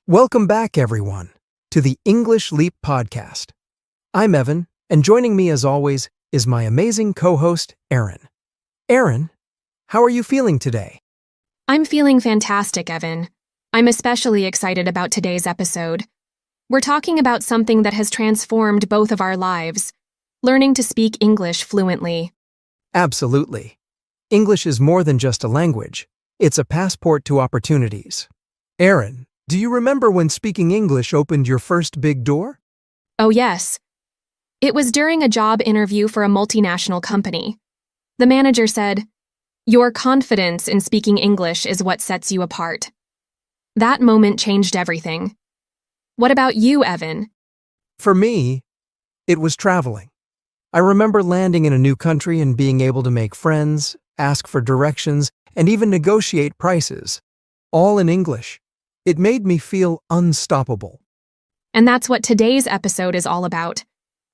Welcome back, everyone, to the English Leap podcast. I'm Evan, and joining me as always is my amazing co-host, Erin. Erin, how are you feeling today? I'm feeling fantastic, Evan. I'm especially excited about today's episode. We're talking about something that has transformed both of our lives, learning to speak English fluently. Absolutely. English is more than just a language. It's a passport to opportunities. Erin, do you remember when speaking English opened your first big door? Oh, yes. It was during a job interview for a multinational company. The manager said, "Your confidence in speaking English is what sets you apart." That moment changed everything. What about you, Evan? For me, it was traveling. I remember landing in a new country and being able to make friends, ask for directions, and even negotiate prices, all in English. It made me feel unstoppable. And that's what today's episode is all about.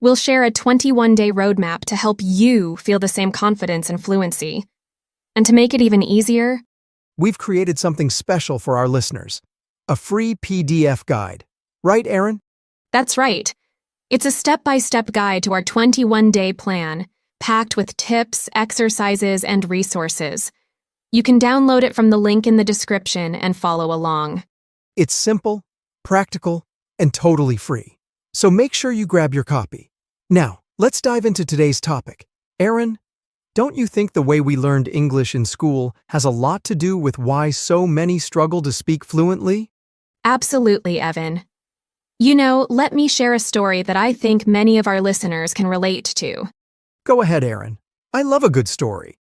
We'll share a 21-day roadmap to help you feel the same confidence and fluency. And to make it even easier, We've created something special for our listeners, a free PDF guide. Right, Erin? that's right. It's a step-by-step guide to our 21-day plan, packed with tips, exercises, and resources. You can download it from the link in the description and follow along. It's simple, practical, and totally free. So make sure you grab your copy. Now, let's dive into today's topic. Erin, don't you think the way we learned English in school has a lot to do with why so many struggle to speak fluently? Absolutely, Evan. Let me share a story that I think many of our listeners can relate to. Go ahead, Erin. I love a good story.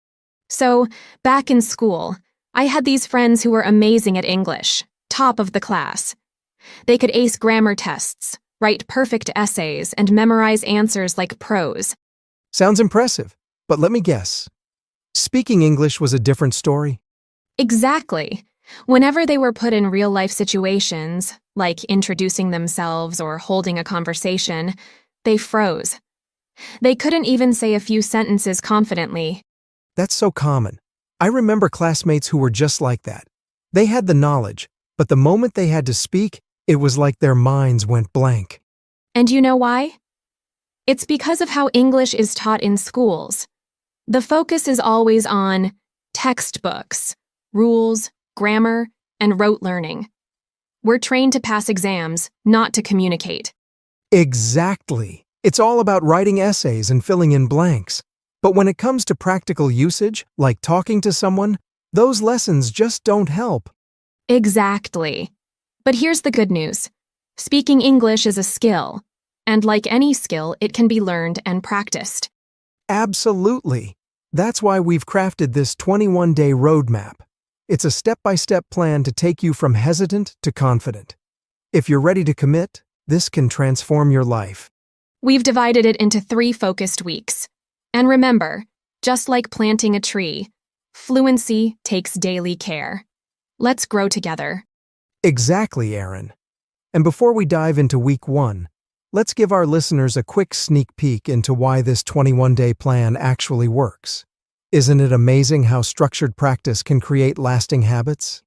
So, back in school, I had these friends who were amazing at English, top of the class. They could ace grammar tests, write perfect essays, and memorize answers like pros. Sounds impressive, but let me guess. Speaking English was a different story? Exactly. Whenever they were put in real-life situations, like introducing themselves or holding a conversation, they froze. They couldn't even say a few sentences confidently. That's so common. I remember classmates who were just like that. They had the knowledge, but the moment they had to speak, it was like their minds went blank. And you know why? It's because of how English is taught in schools. The focus is always on textbooks, rules, grammar, and rote learning. We're trained to pass exams, not to communicate. Exactly. It's all about writing essays and filling in blanks. But when it comes to practical usage, like talking to someone, those lessons just don't help. Exactly. But here's the good news. Speaking English is a skill, and like any skill, it can be learned and practiced. Absolutely. That's why we've crafted this 21-day roadmap. It's a step-by-step plan to take you from hesitant to confident. If you're ready to commit, this can transform your life. We've divided it into 3 focused weeks. And remember, just like planting a tree, fluency takes daily care. Let's grow together. Exactly, Erin. And before we dive into week 1, let's give our listeners a quick sneak peek into why this 21-day plan actually works. Isn't it amazing how structured practice can create lasting habits?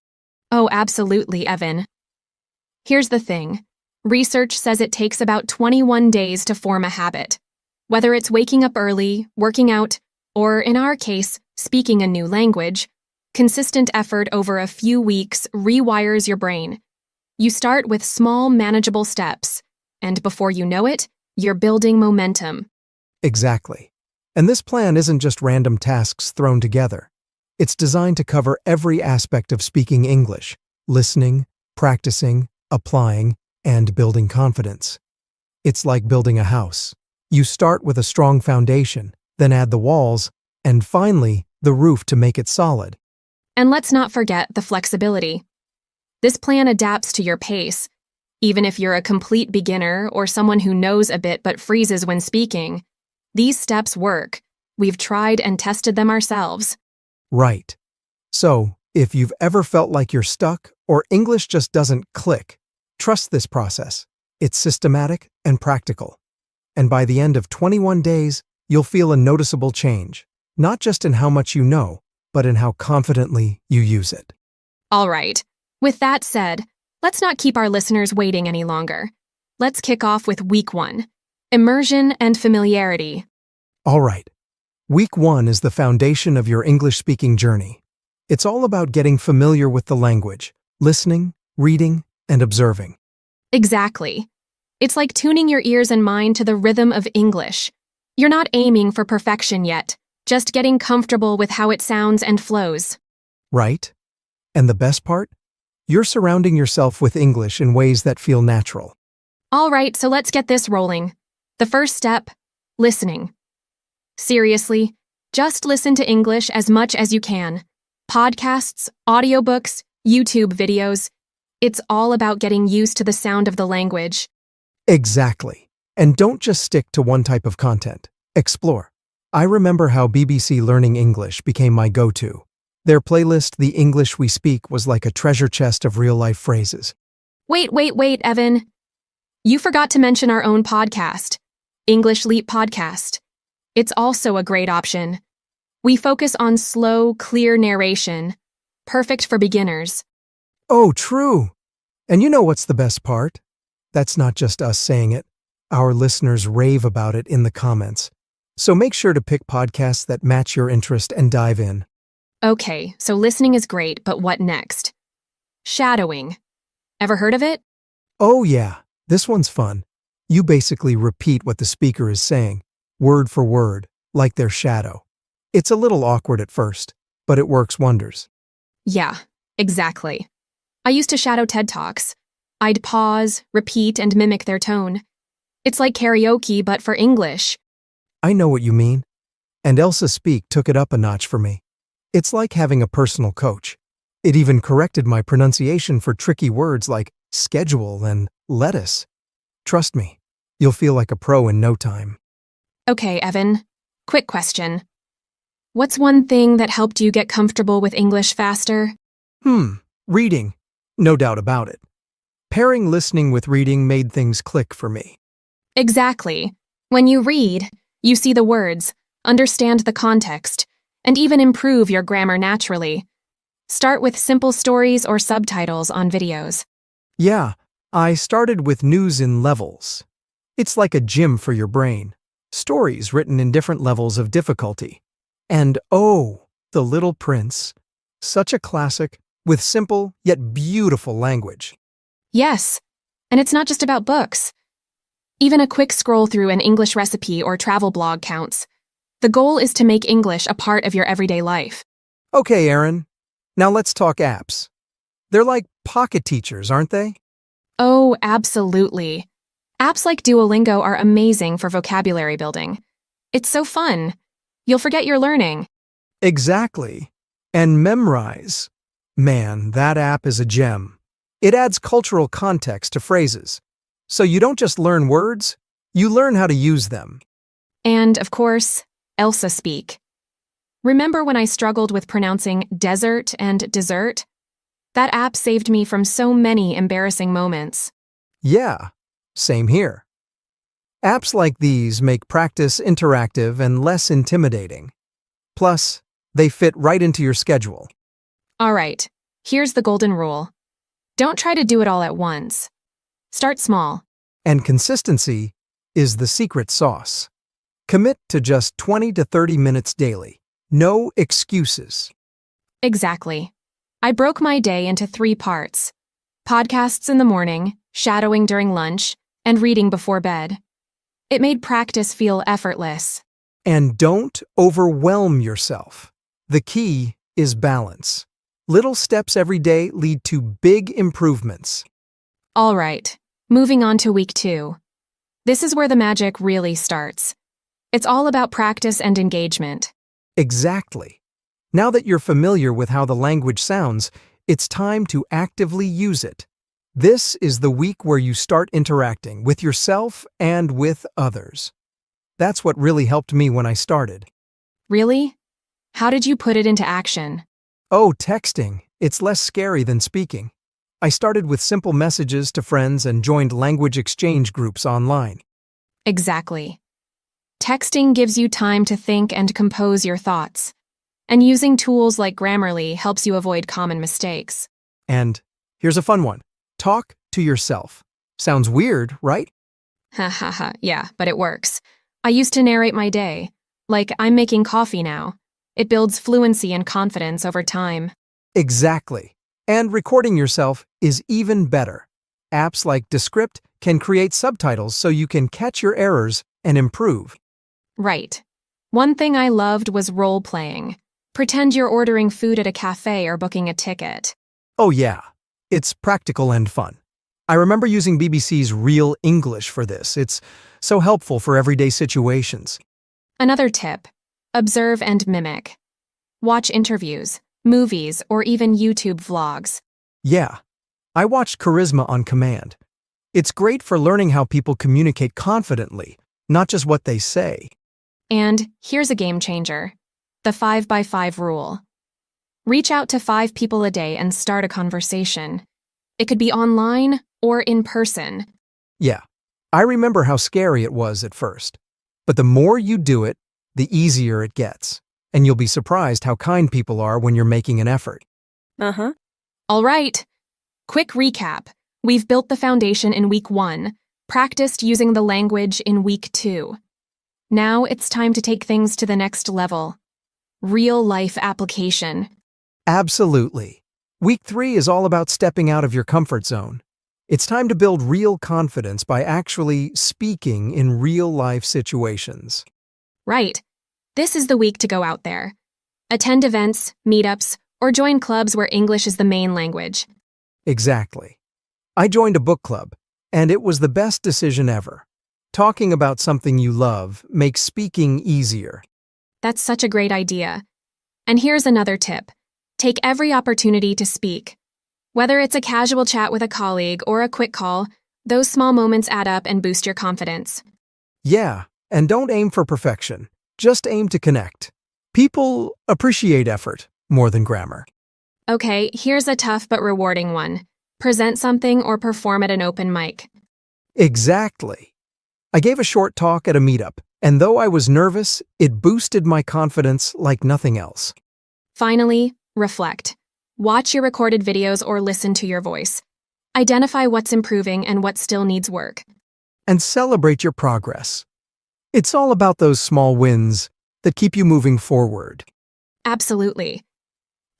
Oh, absolutely, Evan. Here's the thing. Research says it takes about 21 days to form a habit. Whether it's waking up early, working out, or, in our case, speaking a new language, consistent effort over a few weeks rewires your brain. You start with small, manageable steps, and before you know it, you're building momentum. Exactly. And this plan isn't just random tasks thrown together. It's designed to cover every aspect of speaking English: listening, practicing, applying, and building confidence. It's like building a house. You start with a strong foundation, then add the walls, and finally, the roof to make it solid. And let's not forget the flexibility. This plan adapts to your pace. Even if you're a complete beginner or someone who knows a bit but freezes when speaking, these steps work. We've tried and tested them ourselves. Right. So, if you've ever felt like you're stuck or English just doesn't click, trust this process. It's systematic and practical. And by the end of 21 days, you'll feel a noticeable change, not just in how much you know, but in how confidently you use it. All right. With that said, Let's not keep our listeners waiting any longer. Let's kick off with Week 1, Immersion and Familiarity. All right. Week 1 is the foundation of your English-speaking journey. It's all about getting familiar with the language, listening, reading, and observing. Exactly. It's like tuning your ears and mind to the rhythm of English. You're not aiming for perfection yet, just getting comfortable with how it sounds and flows. Right? And the best part? You're surrounding yourself with English in ways that feel natural. All right, so let's get this rolling. The first step, listening. Seriously, just listen to English as much as you can. Podcasts, audiobooks, YouTube videos. It's all about getting used to the sound of the language. Exactly. And don't just stick to one type of content. Explore. I remember how BBC Learning English became my go-to. Their playlist, The English We Speak, was like a treasure chest of real-life phrases. Wait, Evan. You forgot to mention our own podcast, English Leap Podcast. It's also a great option. We focus on slow, clear narration, perfect for beginners. Oh, true. And you know what's the best part? That's not just us saying it. Our listeners rave about it in the comments. So make sure to pick podcasts that match your interest and dive in. Okay, so listening is great, but what next? Shadowing. Ever heard of it? Oh yeah, this one's fun. You basically repeat what the speaker is saying, word for word, like their shadow. It's a little awkward at first, but it works wonders. Yeah, exactly. I used to shadow TED Talks. I'd pause, repeat, and mimic their tone. It's like karaoke, but for English. I know what you mean. And Elsa Speak took it up a notch for me. It's like having a personal coach. It even corrected my pronunciation for tricky words like schedule and lettuce. Trust me, you'll feel like a pro in no time. Okay, Evan. Quick question. What's one thing that helped you get comfortable with English faster? Reading. No doubt about it. Pairing listening with reading made things click for me. Exactly. When you read, you see the words, understand the context, and even improve your grammar naturally. Start with simple stories or subtitles on videos. Yeah, I started with news in levels. It's like a gym for your brain. Stories written in different levels of difficulty. And oh, The Little Prince. Such a classic, with simple yet beautiful language. Yes, and it's not just about books. Even a quick scroll through an English recipe or travel blog counts. The goal is to make English a part of your everyday life. Okay, Aaron. Now let's talk apps. They're like pocket teachers, aren't they? Oh, absolutely. Apps like Duolingo are amazing for vocabulary building. It's so fun. You'll forget you're learning. Exactly. And Memrise. Man, that app is a gem. It adds cultural context to phrases. So you don't just learn words, you learn how to use them. And, of course, Elsa Speak. Remember when I struggled with pronouncing desert and dessert? That app saved me from so many embarrassing moments. Yeah, same here. Apps like these make practice interactive and less intimidating. Plus, they fit right into your schedule. All right, here's the golden rule. Don't try to do it all at once. Start small. And consistency is the secret sauce. Commit to just 20 to 30 minutes daily. No excuses. Exactly. I broke my day into 3 parts. Podcasts in the morning, shadowing during lunch, and reading before bed. It made practice feel effortless. And don't overwhelm yourself. The key is balance. Little steps every day lead to big improvements. All right, moving on to week 2. This is where the magic really starts. It's all about practice and engagement. Exactly. Now that you're familiar with how the language sounds, it's time to actively use it. This is the week where you start interacting with yourself and with others. That's what really helped me when I started. Really? How did you put it into action? Oh, texting. It's less scary than speaking. I started with simple messages to friends and joined language exchange groups online. Exactly. Texting gives you time to think and compose your thoughts. And using tools like Grammarly helps you avoid common mistakes. And here's a fun one. Talk to yourself. Sounds weird, right? Ha ha ha, yeah, but it works. I used to narrate my day. Like, I'm making coffee now. It builds fluency and confidence over time. Exactly. And recording yourself is even better. Apps like Descript can create subtitles so you can catch your errors and improve. Right. One thing I loved was role-playing. Pretend you're ordering food at a cafe or booking a ticket. Oh yeah, it's practical and fun. I remember using BBC's Real English for this. It's so helpful for everyday situations. Another tip: observe and mimic. Watch interviews, movies, or even YouTube vlogs. Yeah, I watched Charisma on Command. It's great for learning how people communicate confidently, not just what they say. And here's a game changer: the 5x5 rule. Reach out to 5 people a day and start a conversation. It could be online or in person. Yeah, I remember how scary it was at first. But the more you do it, the easier it gets. And you'll be surprised how kind people are when you're making an effort. Uh-huh. All right. Quick recap. We've built the foundation in week 1, practiced using the language in week 2. Now it's time to take things to the next level. Real-life application. Absolutely. Week 3 is all about stepping out of your comfort zone. It's time to build real confidence by actually speaking in real-life situations. Right. This is the week to go out there. Attend events, meetups, or join clubs where English is the main language. Exactly. I joined a book club, and it was the best decision ever. Talking about something you love makes speaking easier. That's such a great idea. And here's another tip. Take every opportunity to speak. Whether it's a casual chat with a colleague or a quick call, those small moments add up and boost your confidence. Yeah, and don't aim for perfection. Just aim to connect. People appreciate effort more than grammar. Okay, here's a tough but rewarding one. Present something or perform at an open mic. Exactly. I gave a short talk at a meetup, and though I was nervous, it boosted my confidence like nothing else. Finally, reflect. Watch your recorded videos or listen to your voice. Identify what's improving and what still needs work. And celebrate your progress. It's all about those small wins that keep you moving forward. Absolutely.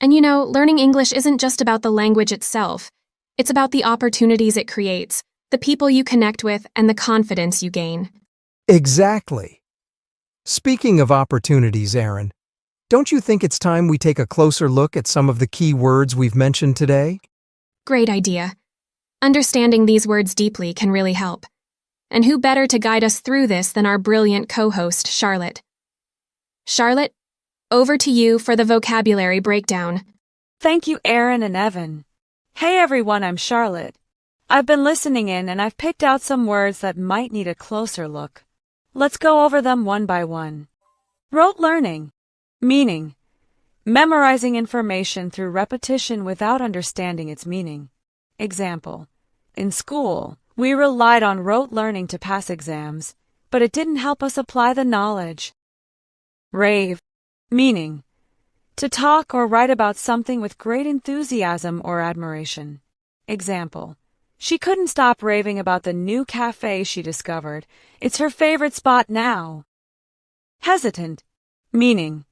And learning English isn't just about the language itself. It's about the opportunities it creates, the people you connect with, and the confidence you gain. Exactly. Speaking of opportunities, Aaron, don't you think it's time we take a closer look at some of the key words we've mentioned today? Great idea. Understanding these words deeply can really help. And who better to guide us through this than our brilliant co-host, Charlotte? Charlotte, over to you for the vocabulary breakdown. Thank you, Aaron and Evan. Hey everyone, I'm Charlotte. I've been listening in and I've picked out some words that might need a closer look. Let's go over them one by one. Rote learning. Meaning: memorizing information through repetition without understanding its meaning. Example: in school, we relied on rote learning to pass exams, but it didn't help us apply the knowledge. Rave. Meaning: to talk or write about something with great enthusiasm or admiration. Example: she couldn't stop raving about the new cafe she discovered. It's her favorite spot now. Hesitant. Meaning: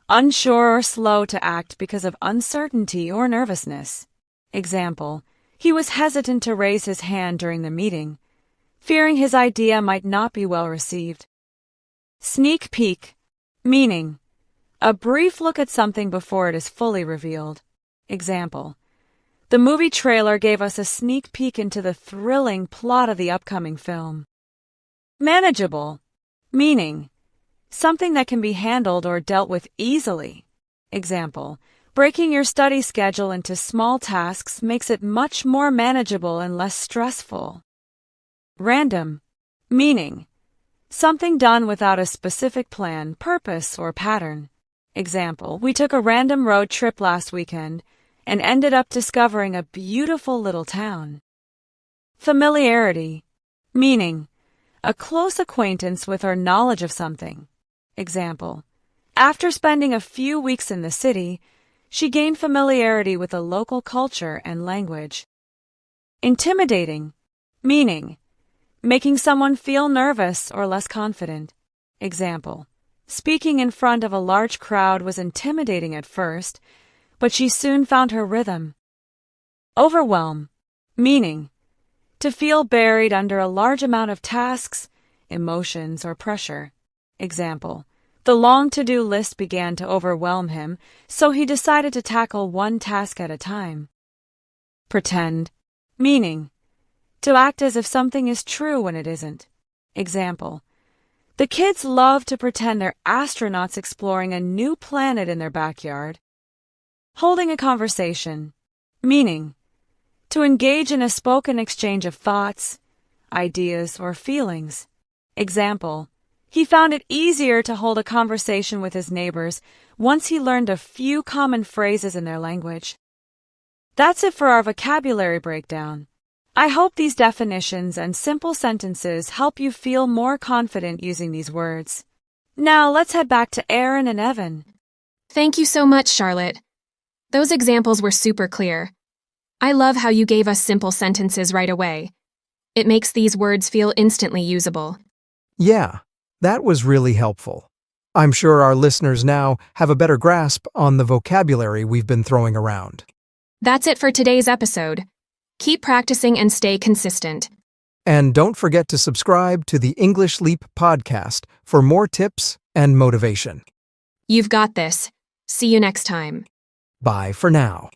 unsure or slow to act because of uncertainty or nervousness. Example: he was hesitant to raise his hand during the meeting, fearing his idea might not be well received. Sneak peek. Meaning: a brief look at something before it is fully revealed. Example: the movie trailer gave us a sneak peek into the thrilling plot of the upcoming film. Manageable. Meaning: something that can be handled or dealt with easily. Example: breaking your study schedule into small tasks makes it much more manageable and less stressful. Random. Meaning: something done without a specific plan, purpose, or pattern. Example: we took a random road trip last weekend and ended up discovering a beautiful little town. Familiarity. Meaning: a close acquaintance with or knowledge of something. Example: after spending a few weeks in the city, she gained familiarity with the local culture and language. Intimidating, meaning making someone feel nervous or less confident. Example, speaking in front of a large crowd was intimidating at first, but she soon found her rhythm. Overwhelm, meaning to feel buried under a large amount of tasks, emotions, or pressure. Example, the long to-do list began to overwhelm him, so he decided to tackle one task at a time. Pretend, meaning to act as if something is true when it isn't. Example, the kids love to pretend they're astronauts exploring a new planet in their backyard. Holding a conversation, meaning to engage in a spoken exchange of thoughts, ideas, or feelings. Example, he found it easier to hold a conversation with his neighbors once he learned a few common phrases in their language. That's it for our vocabulary breakdown. I hope these definitions and simple sentences help you feel more confident using these words. Now let's head back to Aaron and Evan. Thank you so much, Charlotte. Those examples were super clear. I love how you gave us simple sentences right away. It makes these words feel instantly usable. Yeah, that was really helpful. I'm sure our listeners now have a better grasp on the vocabulary we've been throwing around. That's it for today's episode. Keep practicing and stay consistent. And don't forget to subscribe to the English Leap podcast for more tips and motivation. You've got this. See you next time. Bye for now.